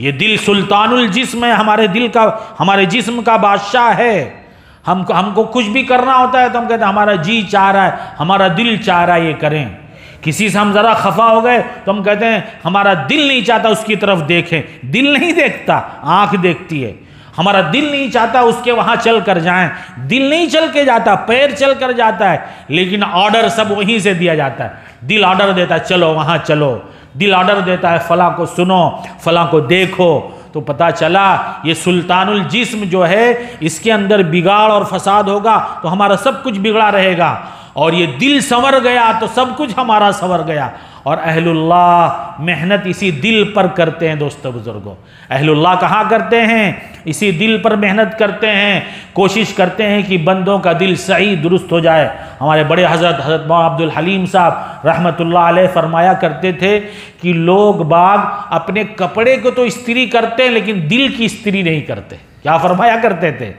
ये दिल सुल्तानुल जिस्म है, हमारे दिल का, हमारे जिस्म का बादशाह है। हमको कुछ भी करना होता है तो हम कहते हैं हमारा जी चाह रहा है, हमारा दिल चाह रहा है ये करें। किसी से हम ज़रा खफा हो गए तो हम कहते हैं हमारा दिल नहीं चाहता उसकी तरफ देखें। दिल नहीं देखता, आंख देखती है। हमारा दिल नहीं चाहता उसके वहाँ चल कर जाएं, दिल नहीं चल के जाता, पैर चल कर जाता है, लेकिन ऑर्डर सब वहीं से दिया जाता है। दिल ऑर्डर देता है चलो वहाँ चलो, दिल ऑर्डर देता है फला को सुनो, फला को देखो। तो पता चला ये सुल्तानुल जिस्म जो है, इसके अंदर बिगाड़ और फसाद होगा तो हमारा सब कुछ बिगड़ा रहेगा, और ये दिल संवर गया तो सब कुछ हमारा संवर गया। और अहलुल्लाह मेहनत इसी दिल पर करते हैं दोस्तों बुजुर्गों। अहलुल्लाह कहाँ करते हैं? इसी दिल पर मेहनत करते हैं, कोशिश करते हैं कि बंदों का दिल सही दुरुस्त हो जाए। हमारे बड़े हज़रत मौलाना अब्दुल हलीम साहब रहमतुल्लाह अलैह फरमाया करते थे कि लोग बाग अपने कपड़े को तो इस्त्री करते हैं लेकिन दिल की इस्त्री नहीं करते। क्या फरमाया करते थे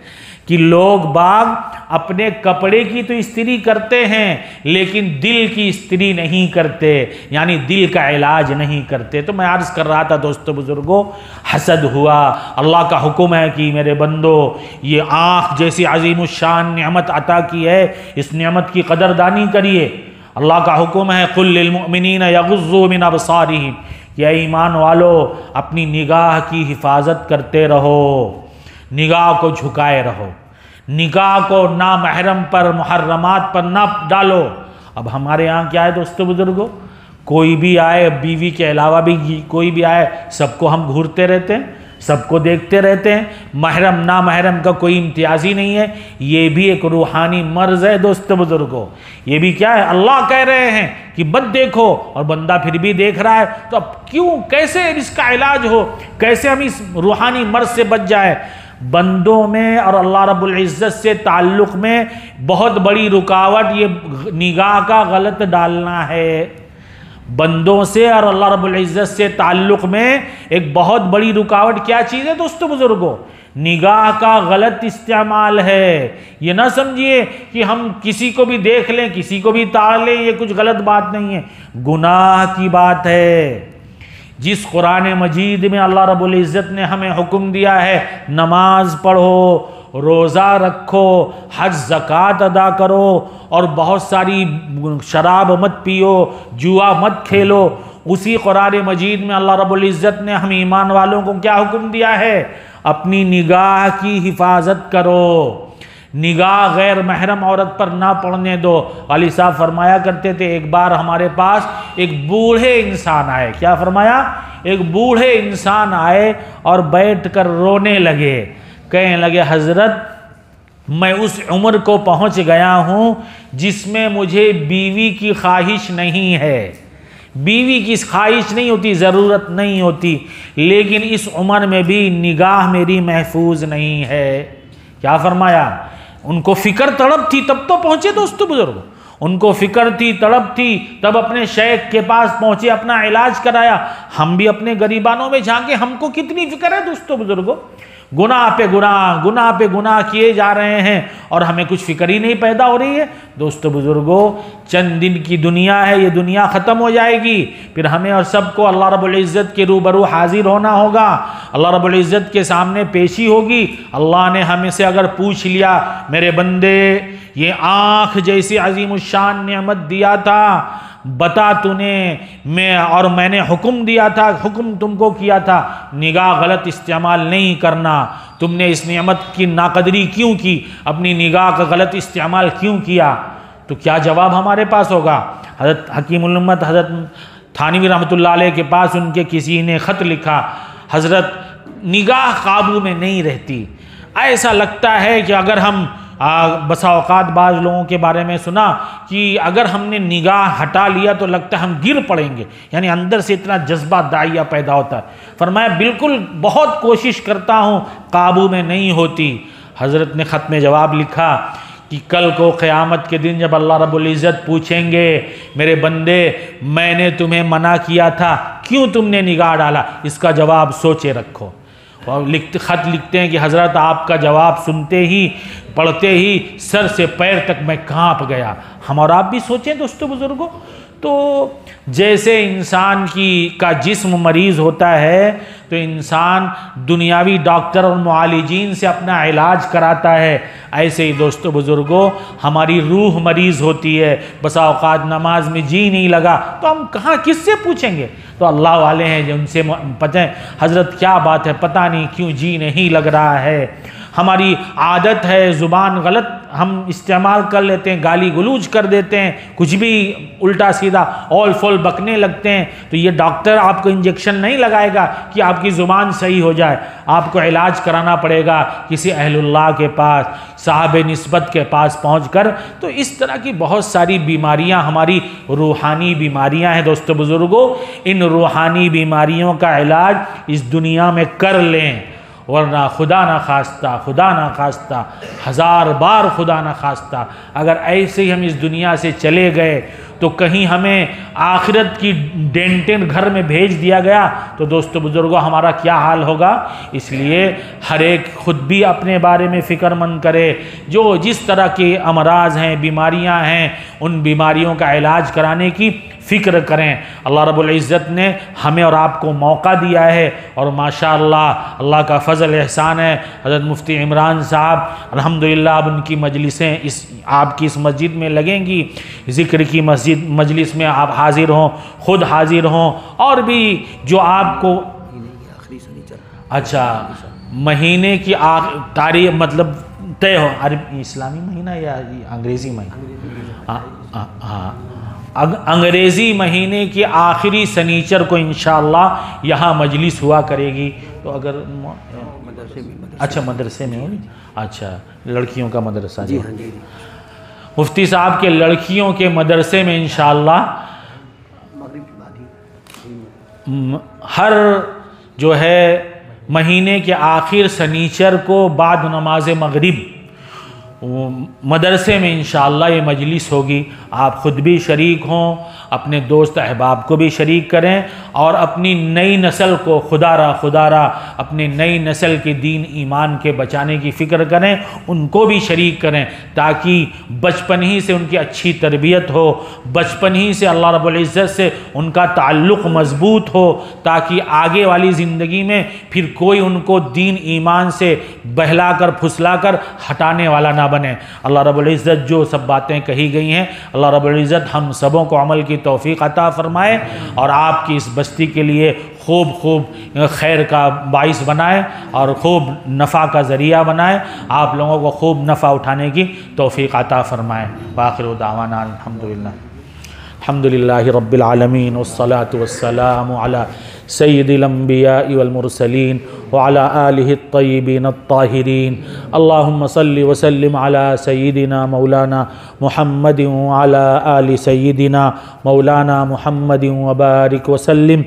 कि लोग बाग अपने कपड़े की तो इस्त्री करते हैं लेकिन दिल की इस्त्री नहीं करते, यानी दिल का इलाज नहीं करते। तो मैं अर्ज़ कर रहा था दोस्तों बुजुर्गों, हसद हुआ। अल्लाह का हुक्म है कि मेरे बंदो, ये आँख जैसी अज़ीमुश्शान नेमत अता की है, इस नेमत की कदरदानी करिए। अल्लाह का हुक्म है कुल लिल मुमिनीना यग़ुज़्ज़ू मिन अबसारिहिम, या ईमान वालो अपनी निगाह की हिफाजत करते रहो, निगाह को झुकाए रहो, निगाह को ना महरम पर, मुहर्रमात पर ना डालो। अब हमारे यहाँ क्या है दोस्तों बुजुर्गों, कोई भी आए, बीवी के अलावा भी कोई भी आए, सबको हम घूरते रहते हैं, सबको देखते रहते हैं। महरम ना महरम का कोई इम्तियाज़ ही नहीं है। ये भी एक रूहानी मर्ज़ है दोस्तों बुजुर्गों। ये भी क्या है? अल्लाह कह रहे हैं कि मत देखो, और बंदा फिर भी देख रहा है। तो अब क्यों, कैसे इसका इलाज हो, कैसे हम इस रूहानी मर्ज़ से बच जाए? बंदों में और अल्लाह रब्बुल इज़्ज़त से ताल्लुक़ में बहुत बड़ी रुकावट ये निगाह का गलत डालना है। बंदों से और अल्लाह रब्बुल इज़्ज़त से ताल्लुक़ में एक बहुत बड़ी रुकावट क्या चीज़ है दोस्तों बुजुर्गों? निगाह का गलत इस्तेमाल है। ये ना समझिए कि हम किसी को भी देख लें, किसी को भी ताड़ लें, ये कुछ गलत बात नहीं है, गुनाह की बात है। जिस कुरान मजीद में अल्लाह रब्बुल इज़्ज़त ने हमें हुक्म दिया है नमाज पढ़ो, रोज़ा रखो, हज ज़कात अदा करो, और बहुत सारी शराब मत पियो, जुआ मत खेलो, उसी कुरान मजीद में अल्लाह रब्बुल इज़्ज़त ने हम ईमान वालों को क्या हुक्म दिया है? अपनी निगाह की हिफाजत करो, निगाह गैर महरम औरत पर ना पड़ने दो। अली साहब फरमाया करते थे, एक बार हमारे पास एक बूढ़े इंसान आए। क्या फरमाया? एक बूढ़े इंसान आए और बैठकर रोने लगे, कहने लगे हज़रत मैं उस उम्र को पहुंच गया हूं जिसमें मुझे बीवी की ख्वाहिश नहीं है, बीवी की ख्वाहिश नहीं होती, ज़रूरत नहीं होती, लेकिन इस उम्र में भी निगाह मेरी महफूज नहीं है। क्या फरमाया? उनको फिक्र तड़प थी तब तो पहुंचे दोस्तों बुजुर्गों, उनको फिक्र थी तड़प थी तब अपने शेख के पास पहुंचे, अपना इलाज कराया। हम भी अपने गरीबानों में झांके, हमको कितनी फिक्र है दोस्तों बुजुर्गों, गुनाह पे गुनाह किए जा रहे हैं और हमें कुछ फिक्र ही नहीं पैदा हो रही है। दोस्तों बुजुर्गों, चंद दिन की दुनिया है, ये दुनिया ख़त्म हो जाएगी, फिर हमें और सबको अल्लाह रब्बुल इज़्ज़त के रूबरू हाजिर होना होगा, अल्लाह रब्बुल इज़्ज़त के सामने पेशी होगी। अल्लाह ने हमें से अगर पूछ लिया, मेरे बंदे ये आँख जैसी अजीमुशान नेमत दिया था, बता तूने मैंने हुक्म दिया था, हुक्म तुमको किया था निगाह गलत इस्तेमाल नहीं करना, तुमने इस नेमत की नाकदरी क्यों की, अपनी निगाह का गलत इस्तेमाल क्यों किया? तो क्या जवाब हमारे पास होगा? हज़रत हकीमुल उम्मत हज़रत थानवी रहमतुल्लाह अलैह के पास उनके किसी ने ख़त लिखा, हज़रत निगाह काबू में नहीं रहती, ऐसा लगता है कि अगर हम बसा औकात बाज़ लोगों के बारे में सुना कि अगर हमने निगाह हटा लिया तो लगता है हम गिर पड़ेंगे, यानी अंदर से इतना जज्बा दाइया पैदा होता है। फरमाया बिल्कुल बहुत कोशिश करता हूँ, काबू में नहीं होती। हज़रत ने ख़त में जवाब लिखा कि कल को क़यामत के दिन जब अल्लाह रब्बुल इज़्ज़त पूछेंगे, मेरे बंदे मैंने तुम्हें मना किया था, क्यों तुमने निगाह डाला, इसका जवाब सोचे रखो। और ख़त लिखते हैं कि हज़रत आपका जवाब सुनते ही पढ़ते ही सर से पैर तक मैं कांप गया। हम और आप भी सोचें दोस्तों बुज़ुर्गों, तो जैसे इंसान का जिस्म मरीज़ होता है तो इंसान दुनियावी डॉक्टर और मुआलिजीन से अपना इलाज कराता है, ऐसे ही दोस्तों बुज़ुर्गों हमारी रूह मरीज़ होती है। बसा औकात नमाज में जी नहीं लगा तो हम कहाँ किससे पूछेंगे? तो अल्लाह वाले हैं जो उनसे पता है हज़रत क्या बात है, पता नहीं क्यों जी नहीं लग रहा है। हमारी आदत है ज़ुबान गलत हम इस्तेमाल कर लेते हैं, गाली गलूज कर देते हैं, कुछ भी उल्टा सीधा ऑल फोल बकने लगते हैं। तो ये डॉक्टर आपको इंजेक्शन नहीं लगाएगा कि आपकी ज़ुबान सही हो जाए, आपको इलाज कराना पड़ेगा किसी अहलुल्लाह के पास, साहब निस्बत के पास पहुंचकर। तो इस तरह की बहुत सारी बीमारियां हमारी रूहानी बीमारियां हैं दोस्तों बुज़ुर्गों। इन रूहानी बीमारियों का इलाज इस दुनिया में कर लें, वरना खुदा ना खास्ता हज़ार बार खुदा ना खास्ता अगर ऐसे ही हम इस दुनिया से चले गए तो कहीं हमें आखिरत की डेंटेन घर में भेज दिया गया तो दोस्तों बुजुर्गों हमारा क्या हाल होगा। इसलिए हर एक खुद भी अपने बारे में फ़िक्रमंद करे, जो जिस तरह के अमराज हैं, बीमारियां हैं, उन बीमारियों का इलाज कराने की फ़िक्र करें। अल्लाह रब्बुल इज़्ज़त ने हमें और आपको मौका दिया है और माशाअल्लाह अल्लाह का फ़ज़ल एहसान है। हज़रत मुफ्ती इमरान साहब अल्हम्दुलिल्लाह अब उनकी मजलिसें इस आपकी इस मस्जिद में लगेंगी, ज़िक्र की मजलिस में आप हाजिर हों, ख़ुद हाजिर हों, और भी जो आपको अच्छा महीने की तारीख मतलब तय हो, अरबी इस्लामी महीना या अंग्रेज़ी महीना, हाँ अंग्रेज़ी महीने की आखिरी सनीचर को इंशाअल्लाह यहाँ मजलिस हुआ करेगी। तो अगर अच्छा मदरसे में होगी, अच्छा लड़कियों का मदरसा जी, मुफ्ती साहब के लड़कियों के मदरसे में इंशाअल्लाह हर जो है महीने के आखिर सनीचर को बाद नमाज मगरिब मदरसे में इंशाअल्लाह ये मजलिस होगी। आप ख़ुद भी शरीक हों, अपने दोस्त अहबाब को भी शरीक करें और अपनी नई नस्ल को खुदारा अपनी नई नस्ल के दीन ईमान के बचाने की फ़िक्र करें, उनको भी शरीक करें ताकि बचपन ही से उनकी अच्छी तरबियत हो, बचपन ही से अल्लाह रब्बुल इज़्ज़त से उनका ताल्लुक़ मज़बूत हो, ताकि आगे वाली ज़िंदगी में फिर कोई उनको दीन ईमान से बहलाकर फुसलाकर हटाने वाला ना बने। अल्लाह रब्बुल इज़्ज़त जो सब बातें कही गई हैं, अल्लाह रब्बुल इज़्ज़त हम सबों को अमल की तौफ़ीक़ अता फ़रमाए और आपकी इस बस्ती के लिए खूब खैर का बाइस बनाए और खूब नफ़ा का ज़रिया बनाए, आप लोगों को खूब नफ़ा उठाने की तौफ़ीक़ अता फ़रमाए। वाखिरु दावाना अल्हम्दुलिल्लाहि रब्बिल आलमीन वस्सलातु वस्सलामु अला सय्यिदिल अंबिया वल मुरसलीन व अला आलिहि त्तय्यिबीन अत्ताहिरीन। अल्लाहुम्मा सल्लि व सल्लिम अला सय्यिदिना मौलाना मुहम्मदिन व अला आलि सय्यिदिना मौलाना मुहम्मदिन व बारिक व सल्लिम।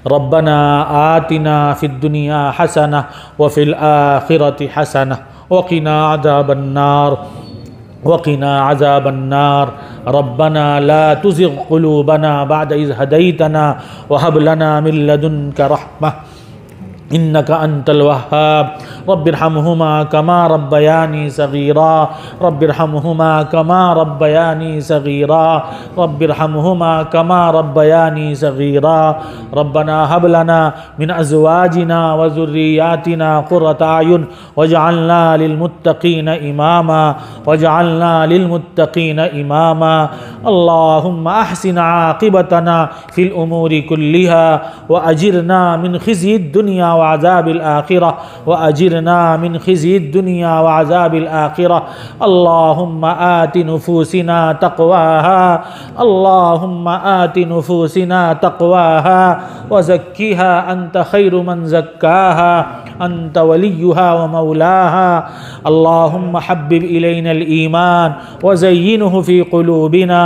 रब्बना आतिना फ़िद दुनिया हसनह व फ़िल आखिरति हसनह वक़िना अज़ाबन्नार वक़िना अज़ाबन्नार। रब्बना ला तुज़िग़ क़ुलूबना बअद इज़ हदैतना व हब लना मिन लदुनका रहमह इन्नका अंतल वह्हाब। रब्बिरहमहुमा कमा रब्बयानी सगीरा रब्बिरहमहुमा कमा रब्बयानी सगीरा रब्बिरहमहुमा कमा रब्बयानी सगीरा। रब्बना हब लना मिन अज़वाजिना व ज़ुर्रिय्यातिना क़ुर्रता अयुन वजअलना लिलमुत्तक़ीन इमामा वजअलना लिलमुत्तक़ीन इमामा। अल्लाहुम्मा अहसिन आक़िबतना फ़िल उमूरि कुल्लिहा व अजिरना मिन ख़िज़्यिद दुनिया व अज़ाबिल आखिरह व अजिरना मिन ख़िज़्यिद दुनिया व अज़ाबिल आखिरह। अल्लाहुम्मा आति नुफूसिना तक़वाहा अल्लाहुम्मा आति नुफूसिना तक़वाहा व ज़क्किहा अंत खैरु मन ज़क्काहा अंत वलियुहा व मौलाहा। अल्लाहुम्मा हब्बिब इलैनल ईमान व ज़य्यिनहु फ़ी क़ुलूबिना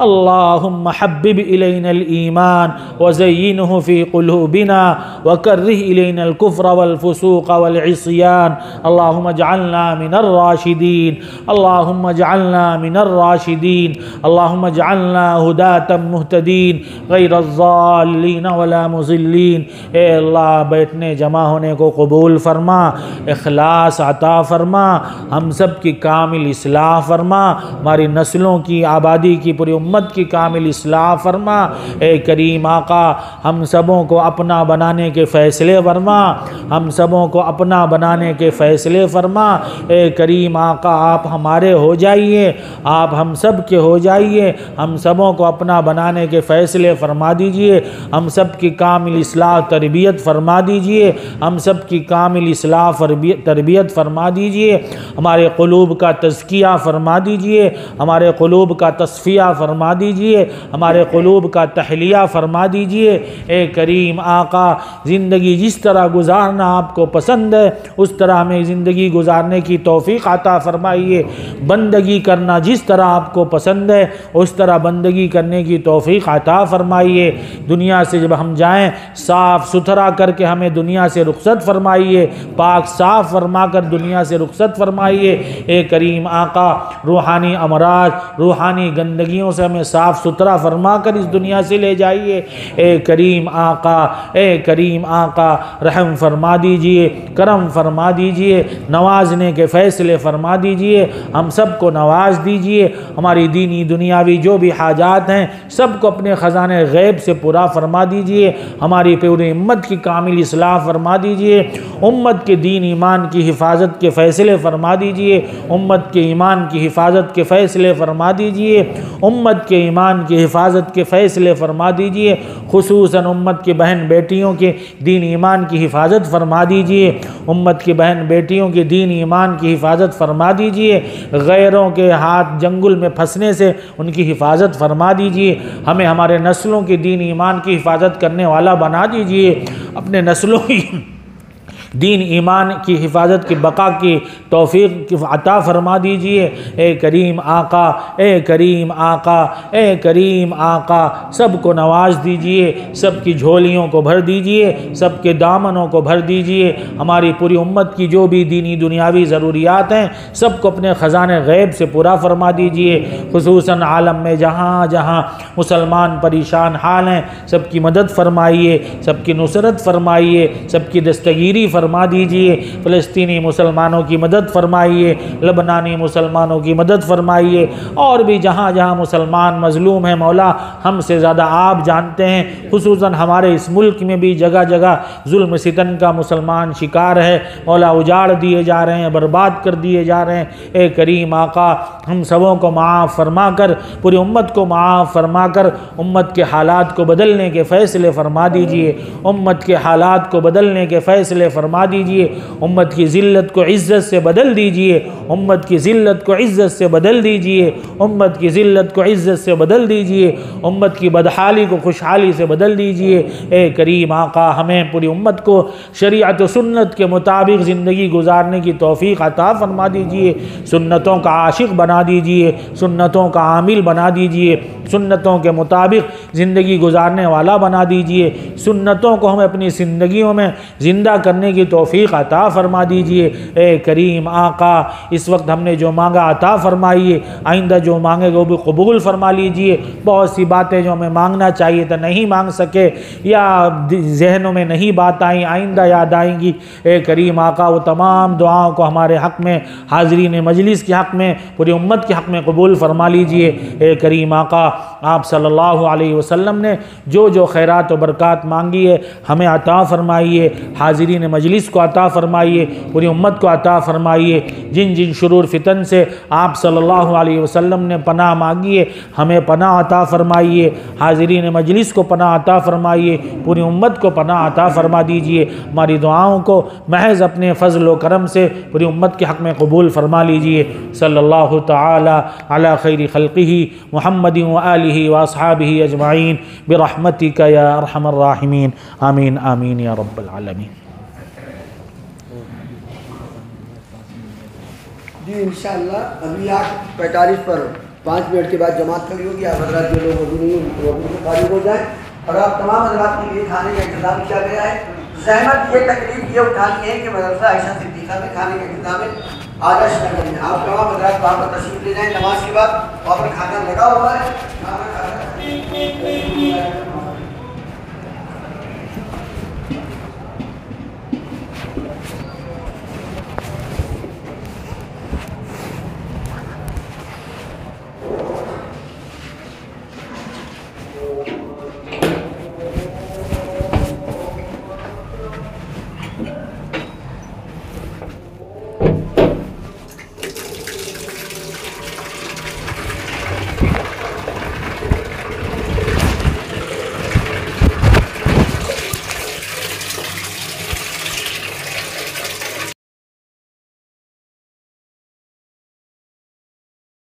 अल्लाहुम्मा हब्बिब इलैनल ईमान व ज़य्यिनहु फ़ी क़ुलूबिना व कर्रिह इलैनल कुफ़्र वल फ़ुसूक़ वल इस्यान। अल्लाहुम्मा जअलना मिनर राशिदीन अल्लाहुम्मा जअलना मिनर राशिदीन अल्लाहुम्मा जअलना हुदातम मुहतदीन गैर ज़ाल्लीन वला मुज़िल्लीन। ए अल्लाह, बैठने जमा होने को कबूल फरमा, इखलास अता फरमा, हम सब की कामिल इस्लाह फरमा, हमारी नस्लों की आबादी की पूरी उम्मत की कामिल इस्लाह फरमा। ए करीम आका, हम सबों को अपना बनाने के फ़ैसले फरमा, हम सबों को अपना बनाने के फ़ैसले फरमा। ए करीम आका, आप हमारे हो जाइए, आप हम सब के हो जाइए, हम सबों को अपना बनाने के फ़ैसले फरमा दीजिए, हम सब की कामिल इस्लाह तरबियत फरमा दीजिए, हम सब की कामिल इस्लाह तरबियत फरमा दीजिए, हमारे क़ुलूब का तज़किया फरमा दीजिए, हमारे क़ुलूब का तस्फ़िया फरमा दीजिए, हमारे क़ुलूब का तहलिया फरमा दीजिए। ए करीम आका, ज़िंदगी जिस तरह गुजारना आपको पसंद है उस तरह हमें ज़िंदगी गुजारने की तौफ़ीक़ अता फ़रमाइए। बंदगी करना जिस तरह आपको पसंद है उस तरह बंदगी करने की तौफ़ीक़ अता फ़रमाइए। दुनिया से जब हम जाएं, साफ़ सुथरा करके हमें दुनिया से रुख़सत फ़रमाइए, पाक साफ़ फरमा कर दुनिया से रुख़सत फ़रमाइए। ए करीम आका, रूहानी अमराज, रूहानी गंदगियों से हमें साफ़ सुथरा फरमा कर इस दुनिया से ले जाइए। ए करीम आका, ए करीम आका, रहम फरमा दीजिए, करम फरमा दीजिए, नवाजने के फ़ैसले फरमा दीजिए, हम सब को नवाज दीजिए। हमारी दीनी दुनियावी जो भी हाजात हैं सब को अपने ख़ज़ाने ग़ैब से पूरा फरमा दीजिए। हमारी पूरी उम्मत की कामिल इस्लाह फरमा दीजिए, उम्मत के दीन ईमान की हिफाजत के फ़ैसले फरमा दीजिए, उम्मत के ईमान की हिफाजत के फ़ैसले फरमा दीजिए, उम्मत के ईमान की हिफाजत के फ़ैसले फरमा दीजिए। खुसूसन उम्मत की बहन बेटियों के दीन ईमान की हिफाजत फरमा दीजिए, उम्मत की बहन बेटियों के दीन ईमान की हिफाजत फरमा दीजिए। गैरों के हाथ जंगल में फंसने से उनकी हिफाजत फरमा दीजिए। हमें हमारे नस्लों के दीन ईमान की हिफाजत करने वाला बना दीजिए। अपने नस्लों की दीन ईमान की हिफाजत की बका की तौफ़ीक़ अता फ़रमा दीजिए। ए करीम आका, ए करीम आका, ए करीम आका, सबको नवाज दीजिए, सबकी झोलियों को भर दीजिए, सबके दामनों को भर दीजिए। हमारी पूरी उम्मत की जो भी दीनी दुनियावी ज़रूरियात हैं सबको अपने ख़ज़ाने ग़ैब से पूरा फरमा दीजिए। खुसूसन आलम में जहाँ जहाँ मुसलमान परेशान हाल हैं सबकी मदद फरमाइए, सबकी नुसरत फरमाइए, सबकी दस्तगीरी फरमा दीजिए। फ़लस्तीनी मुसलमानों की मदद फरमाइए, लबनानी मुसलमानों की मदद फरमाइए, और भी जहाँ जहाँ मुसलमान मज़लूम हैं मौला हमसे ज़्यादा आप जानते हैं। खुसूसन हमारे इस मुल्क में भी जगह जगह जुल्म सितम का मुसलमान शिकार है मौला, उजाड़ दिए जा रहे हैं, बर्बाद कर दिए जा रहे हैं। ए करीम आका, हम सबों को माफ़ फरमा कर, पूरी उम्मत को माफ़ फरमा कर उम्मत के हालात को बदलने के फ़ैसले फरमा दीजिए, उम्मत के हालात को बदलने के फ़ैसले फरमा दीजिए। उम्मत की ज़िल्लत को इज़्ज़त से बदल दीजिए, उम्मत की ज़िल्लत को इज़्ज़त से बदल दीजिए, उम्मत की ज़िल्लत को इज़्ज़त से बदल दीजिए, उम्मत की बदहाली को खुशहाली से बदल दीजिए। ए करीम आका, हमें पूरी उम्मत को शरीयत व सुन्नत के मुताबिक ज़िंदगी गुजारने की तौफ़ीक़ अता फ़रमा दीजिए। सुन्नतों का आशिक़ बना दीजिए, सुन्नतों का आमिल बना दीजिए, सुन्नतों के मुताबिक ज़िंदगी गुजारने वाला बना दीजिए। सुन्नतों को हमें अपनी ज़िंदगियों में ज़िंदा करने की की तौफीक अता फरमा दीजिए। ए करीम आका, इस वक्त हमने जो मांगा अता फरमाइए, आइंदा जो मांगेगा वो भी कबूल फरमा लीजिए। बहुत सी बातें जो हमें मांगना चाहिए तो नहीं मांग सके या जहनों में नहीं बात आई, आइंदा याद आएंगी। ए करीम आका, वो तमाम दुआओं को हमारे हक़ में, हाज़रीन मजलिस के हक़ में, पूरी उम्मत के हक़ में कबूल फरमा लीजिए। ए करीम आका, आप सल्लल्लाहु अलैहि वसल्लम ने जो जो खैरात व बरक़ात मांगी है हमें अता फ़रमाइए, हाज़रीन मजलिस को अता फ़रमाइए, पूरी उम्मत को अता फ़रमाइए। जिन जिन शुरूर फितन से आप सल्लल्लाहु अलैहि वसल्लम ने पनाह मांगी है हमें पनाह अता फ़रमाइए, हाज़रीन मजलिस को पनाह अता फ़रमाइए, पूरी उम्मत को पनाह अता फ़रमा दीजिए। हमारी दुआओं को महज़ अपने फ़ज़ल व करम से पूरी उम्मत के हक़ में कबूल फ़रमा लीजिए। सल्लल्लाहु तआला अला खैरि खल्क़िही मुहम्मदिन व आलिही व अस्हाबिही अजमाइन बिरहमतिका या अरहमर राहिमीन। आमीन आमीन या रब्बल आलमीन।
जी इंशाअल्लाह अभी 8:45 पर 5 मिनट के बाद जमात खड़ी होगी। आप हज़रात जो लोग वज़ू नहीं वो वज़ू फारिग हो जाए और आप तमाम हज़रात के लिए खाने का इंतज़ाम किया गया है। ज़हमत ये तकलीफ ये उठानी है कि मदरसा आयशा सिद्दीक़ा में खाने का इंतज़ाम है आदर्श नगर में। आप तमाम हज़रात वहाँ पर तशरीफ़ ले जाएँ, नमाज के बाद वहाँ पर खाना लगा हुआ है।